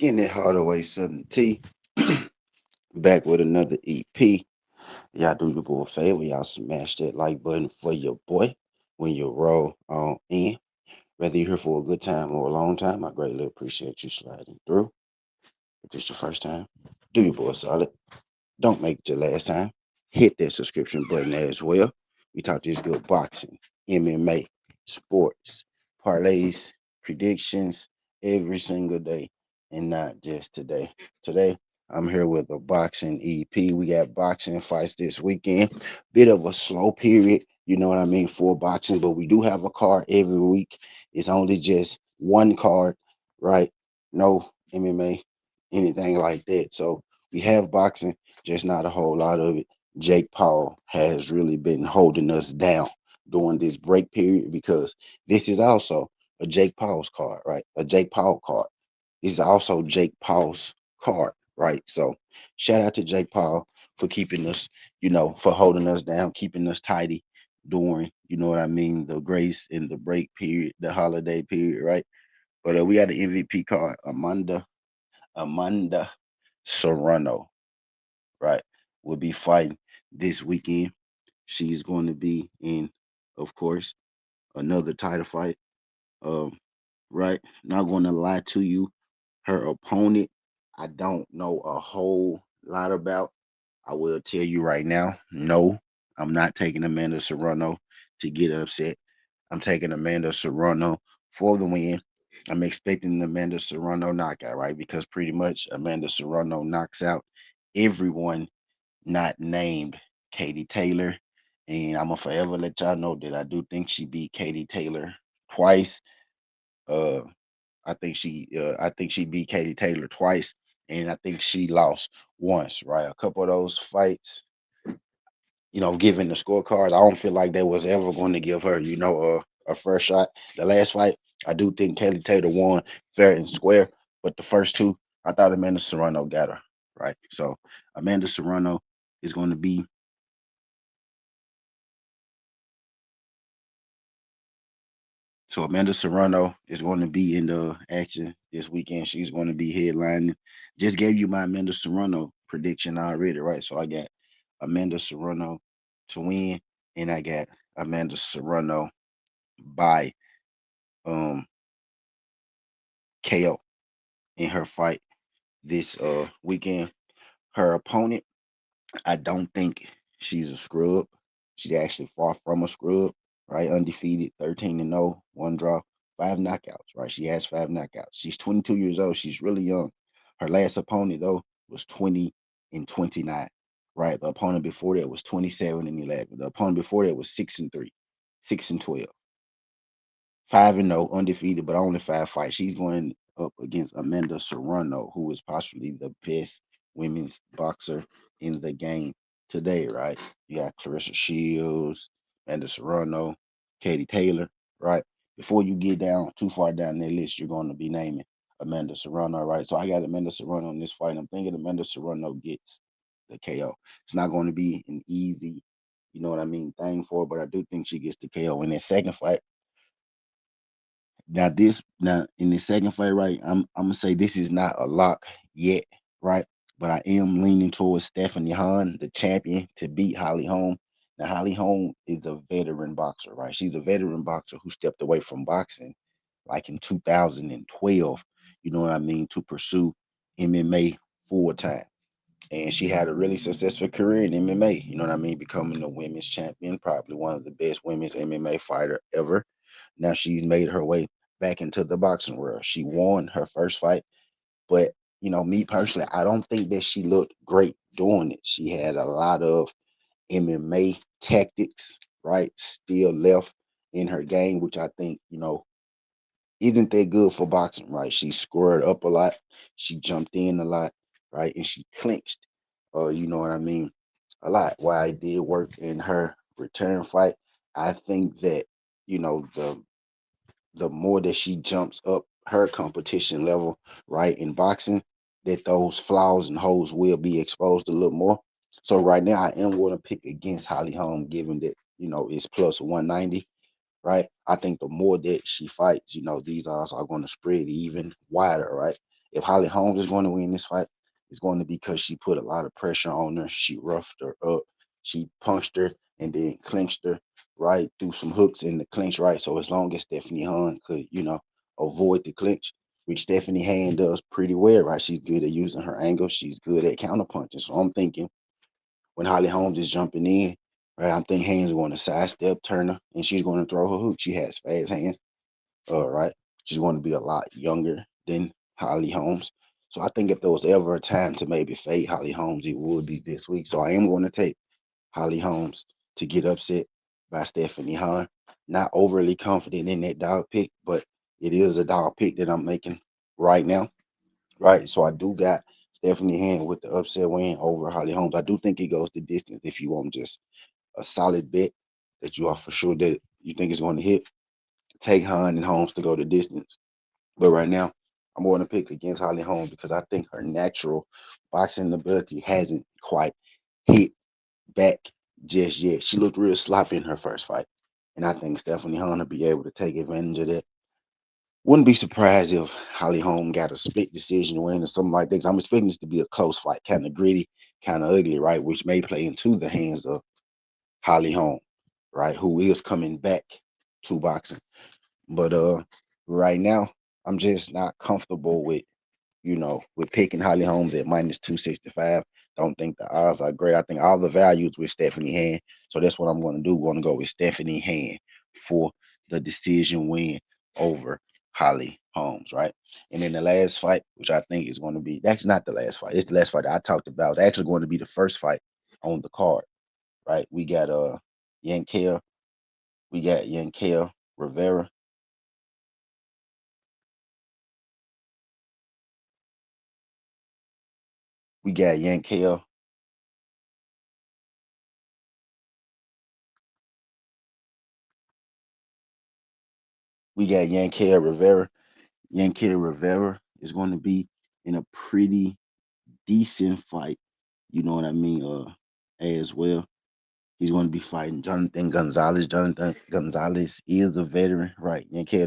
Getting it hard away, Southern T. Back with another EP. Y'all do your boy a favor. Y'all smash that like button for your boy when you roll on in. Whether you're here for a good time or a long time, I greatly appreciate you sliding through. If this your first time, do your boy a solid. Don't make it your last time. Hit that subscription button as well. We talk this good boxing, MMA, sports, parlays, predictions every single day, and not just today. Today, I'm here with a boxing EP. We got boxing fights this weekend. Bit of a slow period, you know what I mean, for boxing, but we do have a card every week. It's only just one card, right? No MMA, anything like that. So we have boxing, just not a whole lot of it. Jake Paul has really been holding us down during this break period because this is also a Jake Paul's card, right? A Jake Paul card. This is also Jake Paul's card, right? So shout out to Jake Paul for keeping us, for holding us down, keeping us tidy during, you know what I mean, the grace in the break period, the holiday period, right? But we got the MVP card, Amanda Serrano, right, will be fighting this weekend. She's going to be in, of course, another title fight. Um, right. Not going to lie to you, her opponent, I don't know a whole lot about. I will tell you right now, no, I'm not taking Amanda Serrano to get upset. I'm taking Amanda Serrano for the win. I'm expecting the Amanda Serrano knockout, right? Because pretty much Amanda Serrano knocks out everyone not named Katie Taylor. And I'm gonna forever let y'all know that I do think she beat Katie Taylor twice. Uh, I think she beat Katie Taylor twice, and I think she lost once. Right, a couple of those fights, given the scorecards, I don't feel like they was ever going to give her, a first shot. The last fight, I do think Katie Taylor won fair and square, but the first two, I thought Amanda Serrano got her. Right, so Amanda Serrano is going to be So Amanda Serrano is going to be in the action this weekend. She's going to be headlining. Just gave you my Amanda Serrano prediction already, right? So I got Amanda Serrano to win, and I got Amanda Serrano by um KO in her fight this weekend. Her opponent, I don't think she's a scrub. She's actually far from a scrub, right? Undefeated, 13-0, one draw, five knockouts, right? She has five knockouts. She's 22 years old. She's really young. Her last opponent, though, was 20 and 29, right? The opponent before that was 27 and 11. The opponent before that was 6 and 3, 6 and 12. 5-0, undefeated, but only five fights. She's going up against Amanda Serrano, who is possibly the best women's boxer in the game today, right? You got Clarissa Shields, Amanda Serrano, Katie Taylor, right? Before you get down too far down that list, you're going to be naming Amanda Serrano, right? So I got Amanda Serrano in this fight. I'm thinking Amanda Serrano gets the KO. It's not going to be an easy, thing for her, but I do think she gets the KO. In that second fight, now in the second fight, right? I'm gonna say this is not a lock yet, right? But I am leaning towards Stephanie Hahn, the champion, to beat Holly Holm. Now Holly Holm is a veteran boxer, right? She's a veteran boxer who stepped away from boxing like in 2012, you know what I mean, to pursue MMA full time. And she had a really successful career in MMA, you know what I mean, becoming a women's champion, probably one of the best women's MMA fighter ever. Now she's made her way back into the boxing world. She won her first fight, but me personally, I don't think that she looked great doing it. She had a lot of MMA tactics, right, still left in her game, which I think, isn't that good for boxing, right? She squared up a lot, she jumped in a lot, right, and she clinched, you know what I mean, a lot. While it did work in her return fight, I think that the more that she jumps up her competition level, right, in boxing, that those flaws and holes will be exposed a little more. So right now, I am going to pick against Holly Holm, given that it's plus 190, right? I think the more that she fights, these odds are going to spread even wider, right? If Holly Holmes is going to win this fight, it's going to be because she put a lot of pressure on her. She roughed her up. She punched her and then clinched her, right? Threw some hooks in the clinch, right? So as long as Stephanie Han could, avoid the clinch, which Stephanie Han does pretty well, right? She's good at using her angle. She's good at counterpunching. So I'm thinking when Holly Holmes is jumping in, right, I think Hands going to sidestep Turner and she's going to throw her hook. She has fast hands, right? She's going to be a lot younger than Holly Holmes. So I think if there was ever a time to maybe fade Holly Holmes, it would be this week. So I am going to take Holly Holmes to get upset by Stephanie Han. Not overly confident in that dog pick, but it is a dog pick that I'm making right now. Right. So I do got Stephanie Han with the upset win over Holly Holmes. I do think it goes the distance if you want just a solid bet that you are for sure that you think is going to hit. Take Han and Holmes to go the distance. But right now, I'm going to pick against Holly Holmes because I think her natural boxing ability hasn't quite hit back just yet. She looked real sloppy in her first fight. And I think Stephanie Hunter will be able to take advantage of that. Wouldn't be surprised if Holly Holm got a split decision win or something like that. 'Cause I'm expecting this to be a close fight, kind of gritty, kind of ugly, right? Which may play into the hands of Holly Holm, right? Who is coming back to boxing. But right now, I'm just not comfortable with picking Holly Holmes at minus 265. Don't think the odds are great. I think all the values with Stephanie Han. So that's what I'm going to do. Going to go with Stephanie Han for the decision win over Holly Holmes, right? And then the last fight, which I think is going to be, that's not the last fight. It's the last fight that I talked about. It's actually going to be the first fight on the card, right? We got Yankee, we got Yankee Rivera, we got Yankee, we got Yankee Rivera. Yankee Rivera is going to be in a pretty decent fight. You know what I mean? As well. He's going to be fighting Jonathan Gonzalez. Jonathan Gonzalez is a veteran, right? Yankee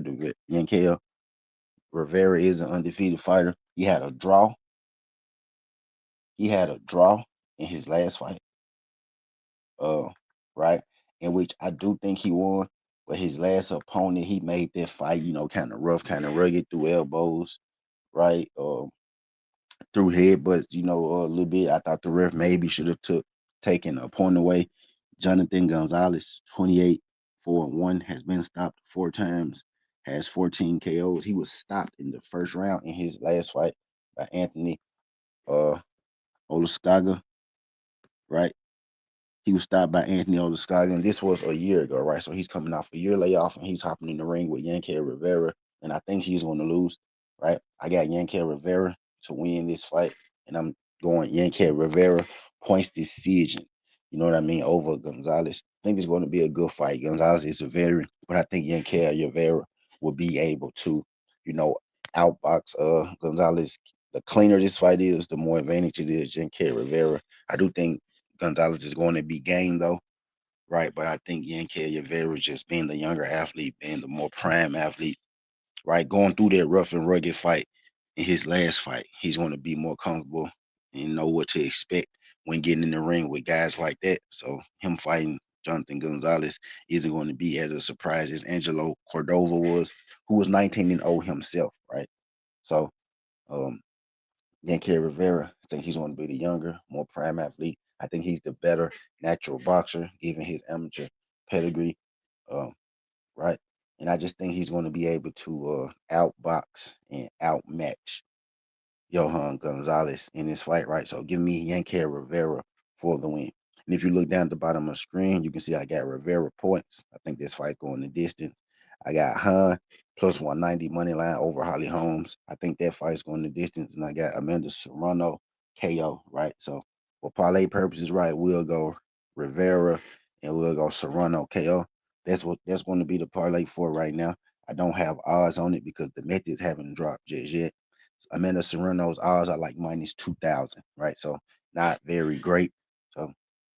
Rivera is an undefeated fighter. He had a draw in his last fight, uh, right? In which I do think he won. But his last opponent, he made that fight, kind of rough, kind of rugged through elbows, right? Through headbutts, a little bit. I thought the ref maybe should have taken a point away. Jonathan Gonzalez, 28 4-1, has been stopped 4 times, has 14 KOs. He was stopped in the first round in his last fight by Anthony uh Olaskaga, right? He was stopped by Anthony Olascaga, and this was a year ago, right? So he's coming off a year layoff, and he's hopping in the ring with Yankee Rivera, and I think he's going to lose, right? I got Yankee Rivera to win this fight, and I'm going Yankee Rivera points decision. You know what I mean? Over Gonzalez. I think it's going to be a good fight. Gonzalez is a veteran, but I think Yankee Rivera will be able to, you know, outbox Gonzalez. The cleaner this fight is, the more advantage it is. Yankee Rivera. I do think Gonzalez is going to be game though, right? But I think Yankee Rivera just being the younger athlete, being the more prime athlete, right? Going through that rough and rugged fight in his last fight, he's going to be more comfortable and know what to expect when getting in the ring with guys like that. So him fighting Jonathan Gonzalez isn't going to be as a surprise as Angelo Cordova was, who was 19-0 himself, right? So um, Yankee Rivera, I think he's going to be the younger, more prime athlete. I think he's the better natural boxer, given his amateur pedigree, um, right? And I just think he's going to be able to outbox and outmatch Johan Gonzalez in this fight, right? So give me Yankee Rivera for the win. And if you look down at the bottom of the screen, you can see I got Rivera points. I think this fight going the distance. I got Han plus 190 money line over Holly Holmes. I think that fight's going the distance. And I got Amanda Serrano KO, right? So for parlay purposes, right, we'll go Rivera and we'll go Serrano KO. That's going to be the parlay for right now. I don't have odds on it because the methods haven't dropped just yet. Amanda Serrano's odds are like minus 2,000, right? So not very great. So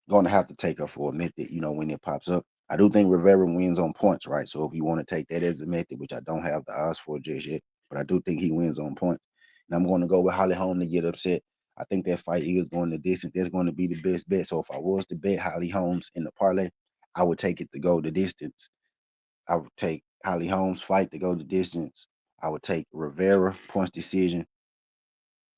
going to have to take her for a method, when it pops up. I do think Rivera wins on points, right? So if you want to take that as a method, which I don't have the odds for just yet, but I do think he wins on points. And I'm going to go with Holly Holm to get upset. I think that fight is going the distance. That's going to be the best bet. So if I was to bet Holly Holmes in the parlay, I would take it to go the distance. I would take Holly Holmes fight to go the distance. I would take Rivera points decision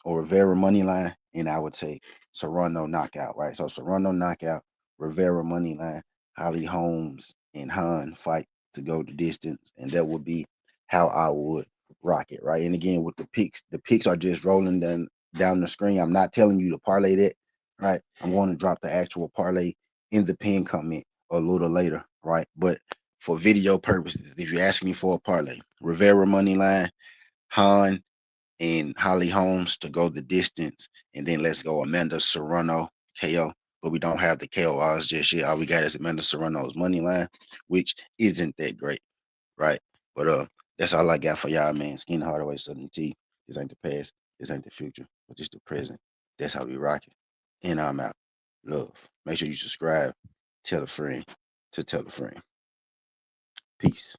or Rivera money line, and I would take Serrano knockout, right? So Serrano knockout, Rivera money line, Holly Holmes and Han fight to go the distance, and that would be how I would rock it, right? And again, with the picks are just rolling down the screen. I'm not telling you to parlay that, right? I'm going to drop the actual parlay in the pin comment a little later, right? But for video purposes, if you're asking me for a parlay, Rivera money line, Han and Holly Holmes to go the distance, and then let's go Amanda Serrano KO. But we don't have the KO odds just yet. All we got is Amanda Serrano's money line, which isn't that great, right? But that's all I got for y'all, man. Skin Hardaway, Southern T. This ain't the past, this ain't the future, but just the present. That's how we rock it. And I'm out. Love. Make sure you subscribe. Tell a friend to tell a friend. Peace.